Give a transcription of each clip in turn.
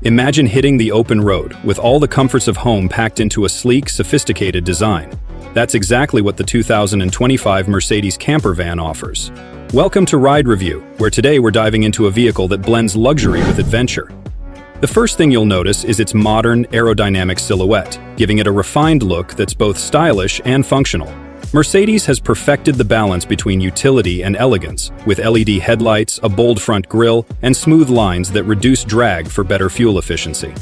Imagine hitting the open road with all the comforts of home packed into a sleek, sophisticated design. That's exactly what the 2025 Mercedes camper van offers. Welcome to Ride Review, where today we're diving into a vehicle that blends luxury with adventure. The first thing you'll notice is its modern, aerodynamic silhouette, giving it a refined look that's both stylish and functional. Mercedes has perfected the balance between utility and elegance, with LED headlights, a bold front grille, and smooth lines that reduce drag for better fuel efficiency.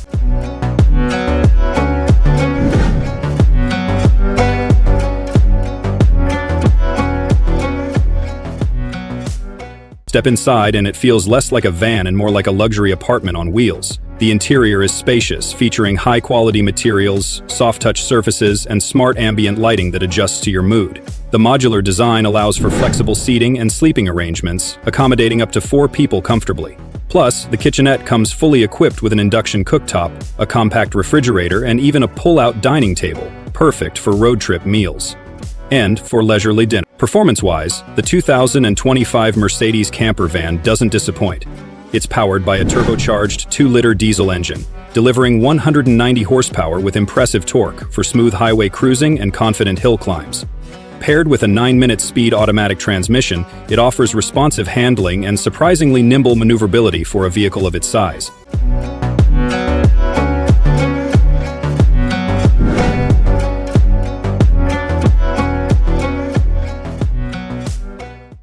Step inside and it feels less like a van and more like a luxury apartment on wheels. The interior is spacious, featuring high-quality materials, soft-touch surfaces, and smart ambient lighting that adjusts to your mood. The modular design allows for flexible seating and sleeping arrangements, accommodating up to 4 people comfortably. Plus, the kitchenette comes fully equipped with an induction cooktop, a compact refrigerator, and even a pull-out dining table, perfect for road trip meals. And for leisurely dinner. Performance-wise, the 2025 Mercedes camper van doesn't disappoint. It's powered by a turbocharged 2-liter diesel engine, delivering 190 horsepower with impressive torque for smooth highway cruising and confident hill climbs. Paired with a 9-minute speed automatic transmission, it offers responsive handling and surprisingly nimble maneuverability for a vehicle of its size.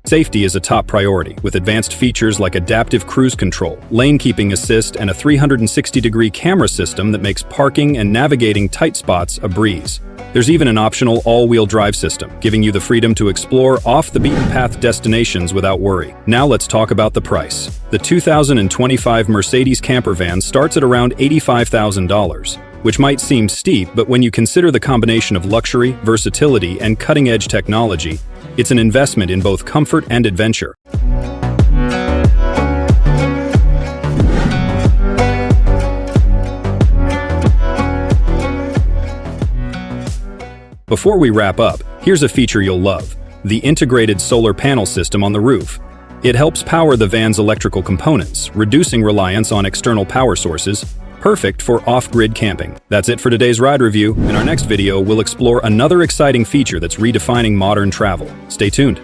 Safety is a top priority, with advanced features like adaptive cruise control, lane keeping assist, and a 360-degree camera system that makes parking and navigating tight spots a breeze. There's even an optional all-wheel drive system, giving you the freedom to explore off-the-beaten-path destinations without worry. Now let's talk about the price. The 2025 Mercedes camper van starts at around $85,000. Which might seem steep, but when you consider the combination of luxury, versatility, and cutting-edge technology, it's an investment in both comfort and adventure. Before we wrap up, here's a feature you'll love: the integrated solar panel system on the roof. It helps power the van's electrical components, reducing reliance on external power sources, perfect for off-grid camping. That's it for today's ride review. In our next video, we'll explore another exciting feature that's redefining modern travel. Stay tuned.